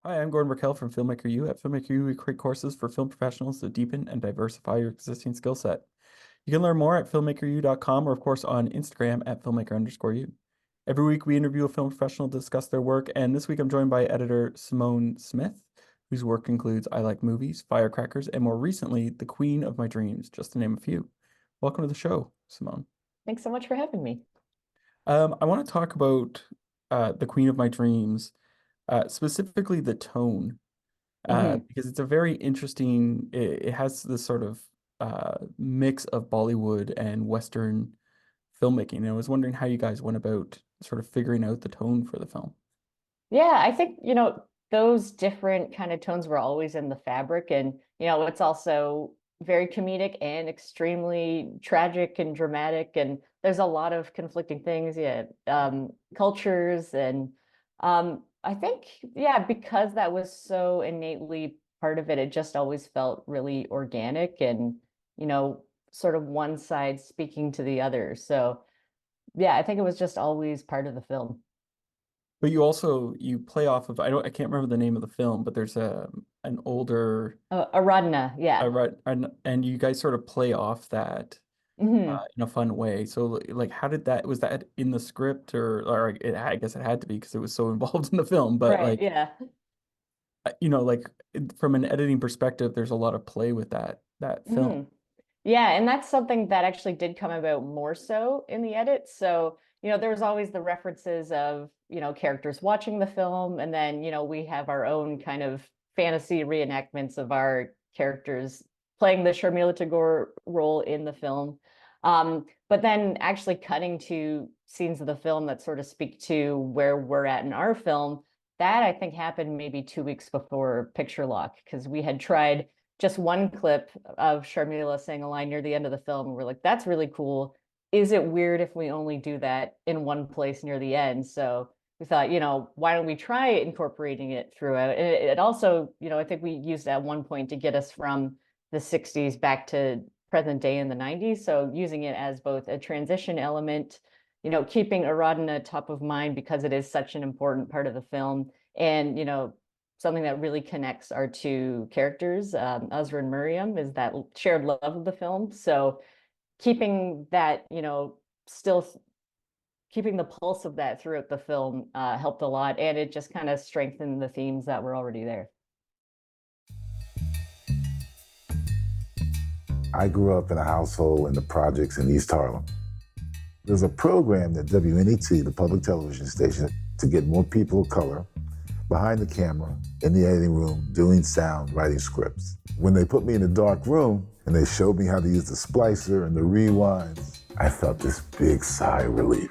Hi, I'm Gordon Raquel from Filmmaker U. At Filmmaker U, we create courses for film professionals to deepen and diversify your existing skill set. You can learn more at filmmakeru.com or, of course, on Instagram at filmmaker_u. Every week, we interview a film professional to discuss their work, and this week I'm joined by editor Simone Smith, whose work includes I Like Movies, Firecrackers, and more recently, The Queen of My Dreams, just to name a few. Welcome to the show, Simone. Thanks so much for having me. I want to talk about The Queen of My Dreams, specifically the tone. Because it's a very interesting, it has this sort of mix of Bollywood and Western filmmaking. And I was wondering how you guys went about sort of figuring out the tone for the film. Yeah, I think, those different kind of tones were always in the fabric. And, it's also very comedic and extremely tragic and dramatic. And there's a lot of conflicting things, yeah, cultures. And I think, yeah, because that was so innately part of it, it just always felt really organic and, you know, sort of one side speaking to the other. So, yeah, I think it was just always part of the film. But you also you play off of I can't remember the name of the film, but there's an older Aradhana, I yeah. read and you guys sort of play off that Hmm. in a fun way. So like how did that was that in the script or I guess it had to be because it was so involved in the film, but Right, like yeah. like from an editing perspective, there's a lot of play with that film. Hmm. Yeah, and that's something that actually did come about more so in the edit. So, there was always the references of, characters watching the film, and then, we have our own kind of fantasy reenactments of our characters playing the Sharmila Tagore role in the film. But then actually cutting to scenes of the film that sort of speak to where we're at in our film, that I think happened maybe 2 weeks before picture lock, because we had tried just one clip of Sharmila saying a line near the end of the film. And we're like, that's really cool. Is it weird if we only do that in one place near the end? So we thought, why don't we try incorporating it throughout? And it also, I think we used at one point to get us from the 60s back to present day in the 90s. So using it as both a transition element, keeping Aradhana top of mind because it is such an important part of the film. And, something that really connects our two characters, Azra and Miriam, is that shared love of the film. So keeping that, still keeping the pulse of that throughout the film helped a lot. And it just kind of strengthened the themes that were already there. I grew up in a household in the projects in East Harlem. There's a program at WNET, the public television station, to get more people of color behind the camera, in the editing room, doing sound, writing scripts. When they put me in a dark room and they showed me how to use the splicer and the rewinds, I felt this big sigh of relief,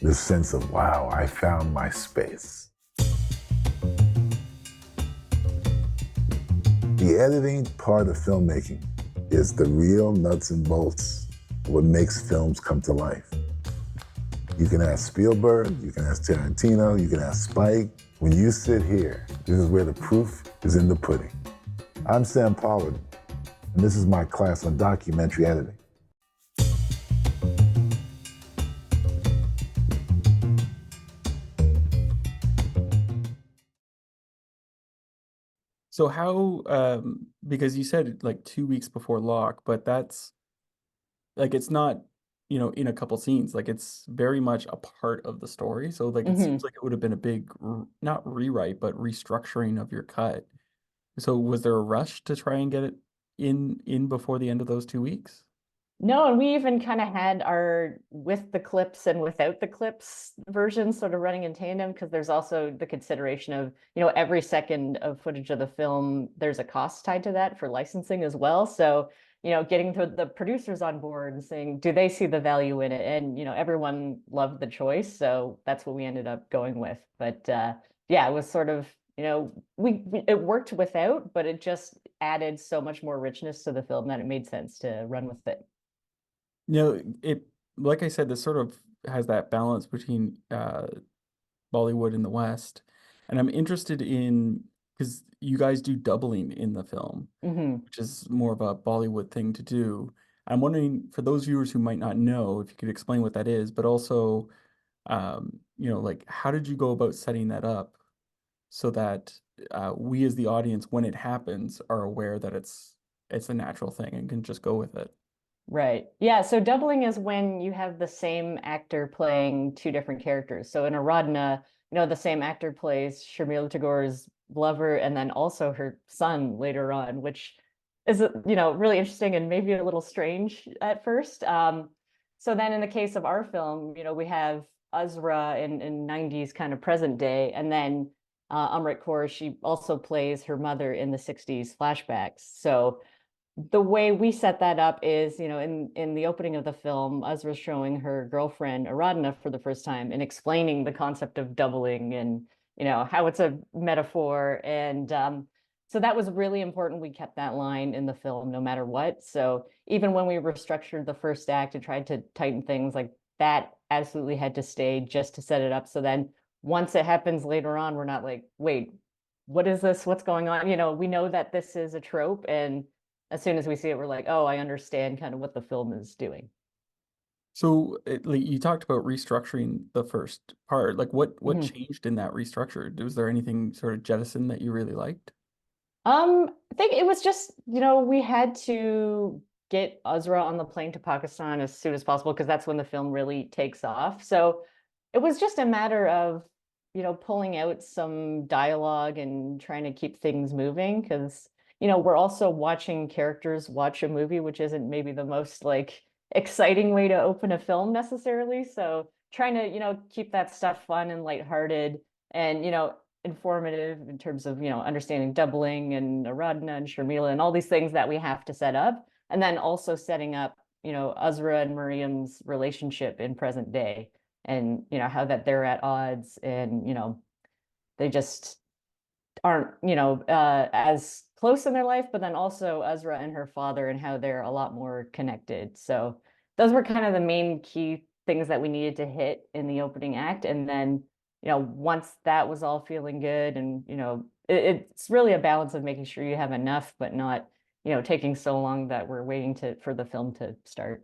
this sense of, wow, I found my space. The editing part of filmmaking is the real nuts and bolts of what makes films come to life. You can ask Spielberg, you can ask Tarantino, you can ask Spike. When you sit here, this is where the proof is in the pudding. I'm Sam Pollard, and this is my class on documentary editing. So how because you said like 2 weeks before lock, but that's like it's not, in a couple scenes. Like it's very much a part of the story. So like it seems Hmm. like it would have been a big not rewrite, but restructuring of your cut. So was there a rush to try and get it in before the end of those 2 weeks? No, and we even kind of had our with the clips and without the clips version sort of running in tandem because there's also the consideration of, every second of footage of the film, there's a cost tied to that for licensing as well. So, getting the producers on board and saying, do they see the value in it? And, everyone loved the choice. So that's what we ended up going with. But yeah, it was sort of, it worked without, but it just added so much more richness to the film that it made sense to run with it. It like I said, this sort of has that balance between Bollywood and the West. And I'm interested in because you guys do doubling in the film, Hmm. which is more of a Bollywood thing to do. I'm wondering for those viewers who might not know, if you could explain what that is, but also, like how did you go about setting that up so that we as the audience, when it happens, are aware that it's a natural thing and can just go with it. Right. Yeah. So doubling is when you have the same actor playing two different characters. So in Aradhana, the same actor plays Sharmila Tagore's lover and then also her son later on, which is, really interesting and maybe a little strange at first. So then in the case of our film, we have Azra in 90s kind of present day, and then Amrit Kaur, she also plays her mother in the 60s flashbacks. So the way we set that up is, in the opening of the film, Azra's showing her girlfriend Aradhana for the first time and explaining the concept of doubling and, how it's a metaphor. And so that was really important. We kept that line in the film no matter what. So even when we restructured the first act and tried to tighten things, like that absolutely had to stay just to set it up. So then once it happens later on, we're not like, wait, what is this? What's going on? We know that this is a trope, and as soon as we see it, we're like, oh, I understand kind of what the film is doing. So like you talked about restructuring the first part. Like what Mhm. changed in that restructure? Was there anything sort of jettisoned that you really liked? I think it was just, we had to get Azra on the plane to Pakistan as soon as possible because that's when the film really takes off. So it was just a matter of, pulling out some dialogue and trying to keep things moving because, we're also watching characters watch a movie, which isn't maybe the most like exciting way to open a film necessarily. So trying to, keep that stuff fun and lighthearted and, informative in terms of, understanding doubling and Aradhana and Sharmila and all these things that we have to set up. And then also setting up, Azra and Miriam's relationship in present day and, how that they're at odds and, they just aren't, as close in their life, but then also Azra and her father and how they're a lot more connected. So those were kind of the main key things that we needed to hit in the opening act. And then, once that was all feeling good and, it's really a balance of making sure you have enough, but not, taking so long that we're waiting for the film to start.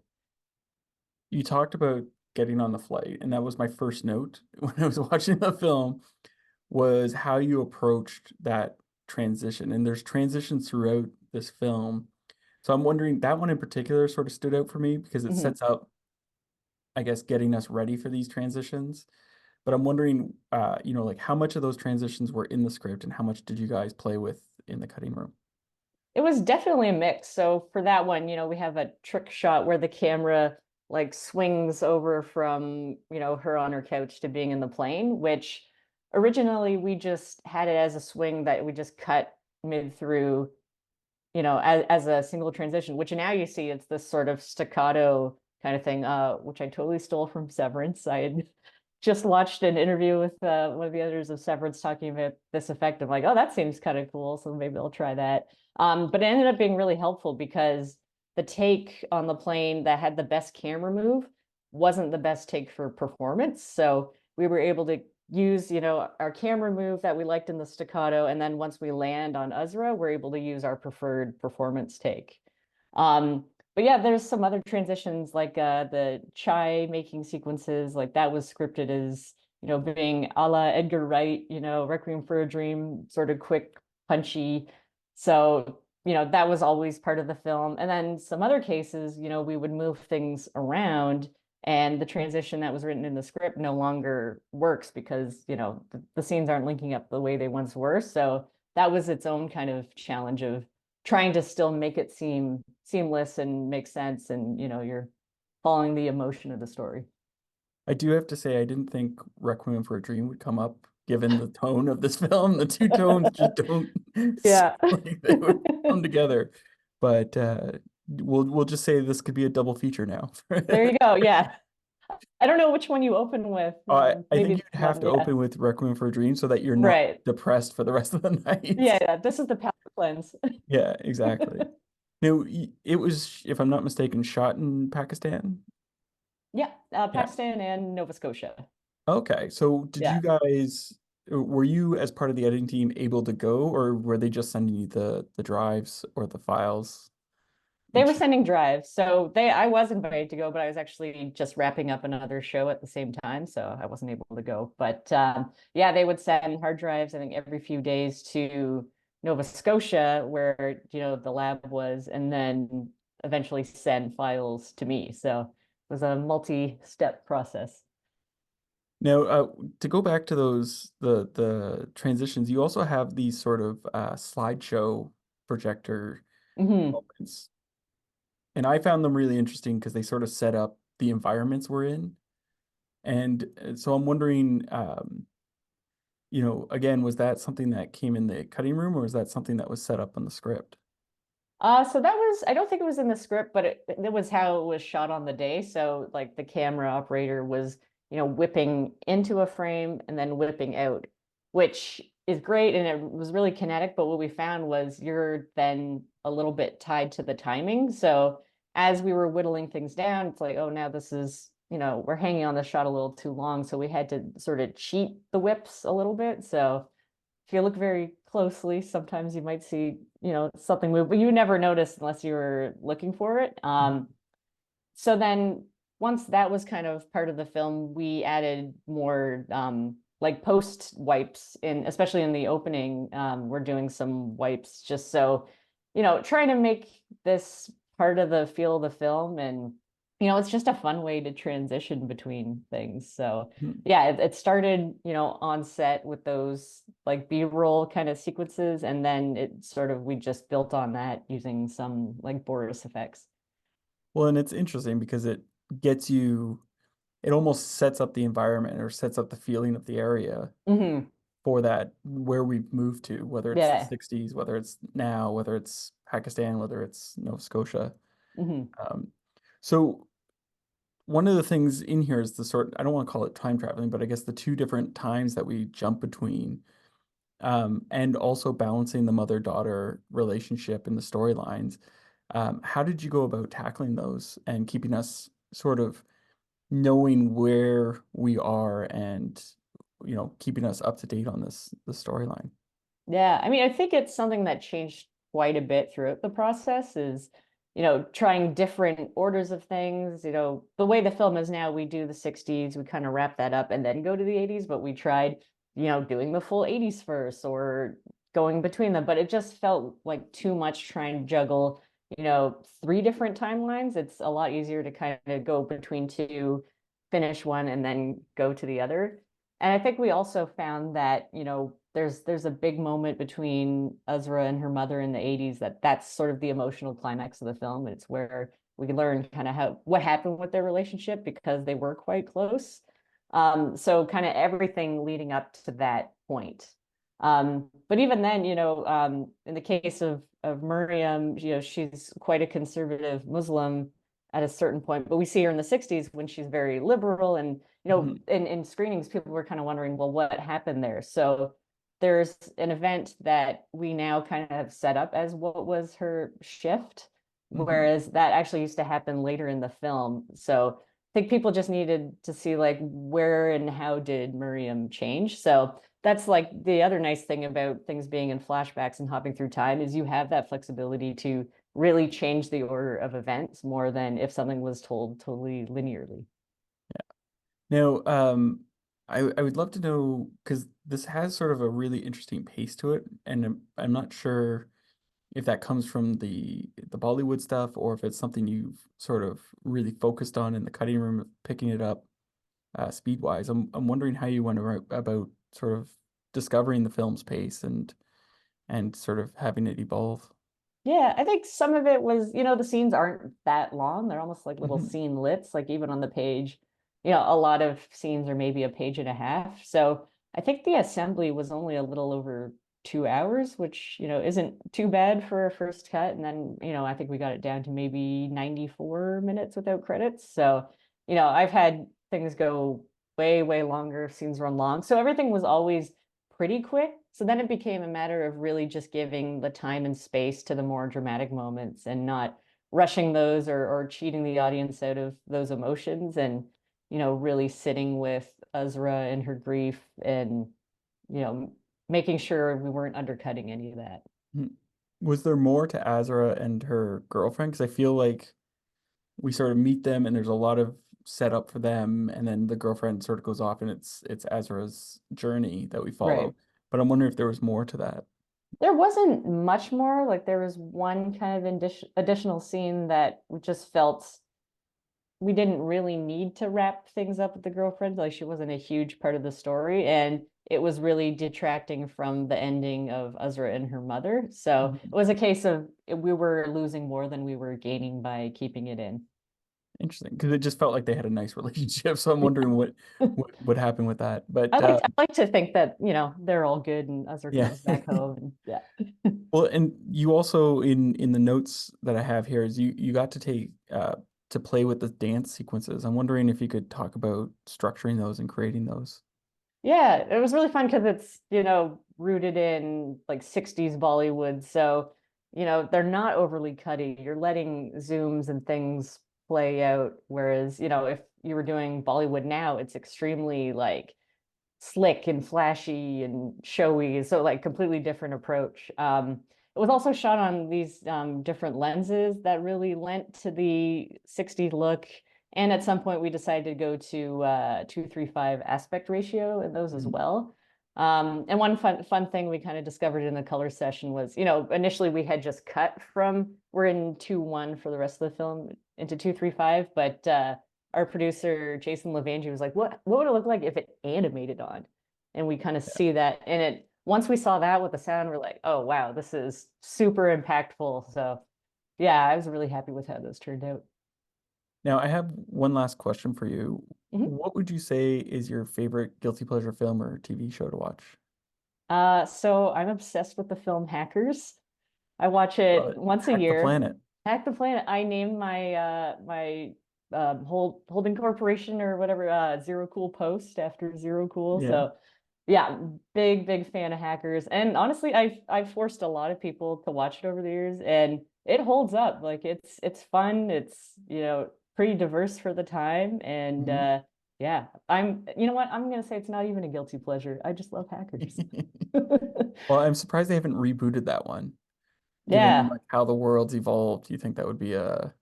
You talked about getting on the flight, and that was my first note when I was watching the film, was how you approached that transition. And there's transitions throughout this film. So I'm wondering, that one in particular sort of stood out for me because it Mhm. sets up, I guess, getting us ready for these transitions. But I'm wondering, like how much of those transitions were in the script and how much did you guys play with in the cutting room? It was definitely a mix. So for that one, we have a trick shot where the camera like swings over from, her on her couch to being in the plane, which originally we just had it as a swing that we just cut mid through, as a single transition, which now you see it's this sort of staccato kind of thing, which I totally stole from Severance. I had just watched an interview with one of the editors of Severance talking about this effect of like, oh, that seems kind of cool. So maybe I'll try that. But it ended up being really helpful because the take on the plane that had the best camera move wasn't the best take for performance. So we were able to use, our camera move that we liked in the staccato. And then once we land on Azra, we're able to use our preferred performance take. Um, but yeah, there's some other transitions like the chai making sequences, like that was scripted as, being a la Edgar Wright, Requiem for a Dream, sort of quick, punchy. So, that was always part of the film. And then some other cases, we would move things around and the transition that was written in the script no longer works because, the scenes aren't linking up the way they once were. So that was its own kind of challenge of trying to still make it seem seamless and make sense and you're following the emotion of the story. I do have to say, I didn't think Requiem for a Dream would come up given the tone of this film. The two tones just don't seem Yeah. like they would come together. But we'll just say this could be a double feature now. There you go. Yeah. I don't know which one you open with. I think Maybe you'd have one. to Yeah. open with Requiem for a Dream so that you're not Right. depressed for the rest of the night. Yeah, yeah. This is the palate cleanse. Yeah, exactly. No, it was, if I'm not mistaken, shot in Pakistan. Yeah. Yeah. Pakistan and Nova Scotia. Okay. So did Yeah. you guys, were you as part of the editing team able to go, or were they just sending you the drives or the files? They were sending drives. So I was invited to go, but I was actually just wrapping up another show at the same time. So I wasn't able to go. But yeah, they would send hard drives, I think, every few days to Nova Scotia, where, the lab was, and then eventually send files to me. So it was a multi-step process. Now, to go back to those the transitions, you also have these sort of slideshow projector Hmm. moments, and I found them really interesting because they sort of set up the environments we're in. And so I'm wondering, again, was that something that came in the cutting room, or was that something that was set up in the script? So that was, I don't think it was in the script, but it was how it was shot on the day. So like the camera operator was, whipping into a frame and then whipping out, which is great. And it was really kinetic. But what we found was you're then a little bit tied to the timing. So as we were whittling things down, it's like, oh, now this is, we're hanging on the shot a little too long. So we had to sort of cheat the whips a little bit. So if you look very closely, sometimes you might see, something move, but you never notice unless you were looking for it. So then once that was kind of part of the film, we added more like post wipes in, especially in the opening. We're doing some wipes just so, trying to make this part of the feel of the film. And, it's just a fun way to transition between things. So Mhm. yeah, it started, on set with those like B-roll kind of sequences, and then we just built on that using some like Boris effects. Well, and it's interesting because gets you, it almost sets up the environment or sets up the feeling of the area Hmm. for that where we've moved to, whether it's the Yeah. 60s, whether it's now, whether it's Pakistan, whether it's Nova Scotia. Hmm. Um, so one of the things in here is I don't want to call it time traveling, but I guess the two different times that we jump between, and also balancing the mother-daughter relationship and the storylines. How did you go about tackling those and keeping us sort of knowing where we are and, keeping us up to date on the storyline? Yeah, I mean, I think it's something that changed quite a bit throughout the process is, trying different orders of things. The way the film is now, we do the 60s, we kind of wrap that up and then go to the 80s, but we tried, doing the full 80s first or going between them, but it just felt like too much trying to juggle, three different timelines. It's a lot easier to kind of go between two, finish one, and then go to the other. And I think we also found that, there's a big moment between Ezra and her mother in the 80s that's sort of the emotional climax of the film. It's where we learn kind of what happened with their relationship because they were quite close. So kind of everything leading up to that point. But even then, in the case of Miriam, she's quite a conservative Muslim at a certain point, but we see her in the 60s when she's very liberal. And Mhm. in screenings, people were kind of wondering, well, what happened there? So there's an event that we now kind of have set up as what was her shift, Mhm. whereas that actually used to happen later in the film. So I think people just needed to see like where and how did Miriam change. So that's like the other nice thing about things being in flashbacks and hopping through time is you have that flexibility to really change the order of events more than if something was told totally linearly. Now, I would love to know because this has sort of a really interesting pace to it, and I'm not sure if that comes from the Bollywood stuff or if it's something you've sort of really focused on in the cutting room, picking it up speed wise. I'm wondering how you went about sort of discovering the film's pace and sort of having it evolve. Yeah, I think some of it was, the scenes aren't that long. They're almost like little Hmm. scene lits, like even on the page, a lot of scenes are maybe a page and a half. So I think the assembly was only a little over 2 hours, which, isn't too bad for a first cut. And then, I think we got it down to maybe 94 minutes without credits. So, I've had things go way, way longer, scenes run long. So everything was always pretty quick. So then it became a matter of really just giving the time and space to the more dramatic moments and not rushing those or cheating the audience out of those emotions and, really sitting with Ezra and her grief and, you know, making sure we weren't undercutting any of that. Was there more to Azra and her girlfriend? Because I feel like we sort of meet them and there's a lot of setup for them, and then the girlfriend sort of goes off and it's Azra's journey that we Right. follow. But I'm wondering if there was more to that. There wasn't much more. Like there was one kind of additional scene that we just felt we didn't really need to wrap things up with the girlfriend. Like she wasn't a huge part of the story, and it was really detracting from the ending of Azra and her mother. So it was a case of we were losing more than we were gaining by keeping it in. Interesting, because it just felt like they had a nice relationship. So I'm wondering what happened with that. But I like to think that, they're all good and Azra yeah. comes back home and yeah. Well, and you also in the notes that I have here is you got to take to play with the dance sequences. I'm wondering if you could talk about structuring those and creating those. Yeah, it was really fun because it's, rooted in like 60s Bollywood. So, they're not overly cutty. You're letting zooms and things play out. Whereas, if you were doing Bollywood now, it's extremely like slick and flashy and showy. So like completely different approach. It was also shot on these different lenses that really lent to the 60s look. And at some point we decided to go to 2:3:5 aspect ratio in those as Mhm. well. And one fun thing we kind of discovered in the color session was, initially we had just cut from, we're in 2:1 for the rest of the film into 2:3:5, but our producer Jason Levangie was like, what would it look like if it animated on? And we kind of see that. And it once we saw that with the sound, we're like, oh wow, this is super impactful. So yeah, I was really happy with how those turned out. Now, I have one last question for you. Mhm. What would you say is your favorite guilty pleasure film or TV show to watch? So I'm obsessed with the film Hackers. I watch Love it it. once a Hack the year. Planet. Hack the Planet. I named my holding corporation or whatever Zero Cool Post after Zero Cool. Yeah. So yeah, big fan of Hackers. And honestly, I've forced a lot of people to watch it over the years, and it holds up. Like it's fun. It's pretty diverse for the time, and Mhm. yeah, you know what? I'm gonna say it's not even a guilty pleasure. I just love Hackers. Well, I'm surprised they haven't rebooted that one. Given Yeah, like how the world's evolved, you think that would be a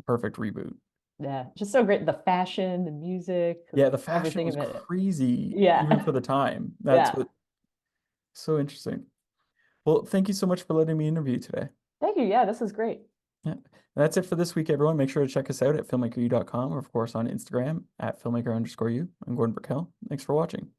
perfect reboot. yeah, just so great. The fashion, the music, Yeah, the fashion everything was of it. crazy, even Yeah, for the time. That's yeah. what so interesting. Well, thank you so much for letting me interview today. Thank you. Yeah, this is great. Yeah. That's it for this week, everyone. Make sure to check us out at filmmakeru.com or, of course, on Instagram at filmmaker_u. I'm Gordon Burkell. Thanks for watching.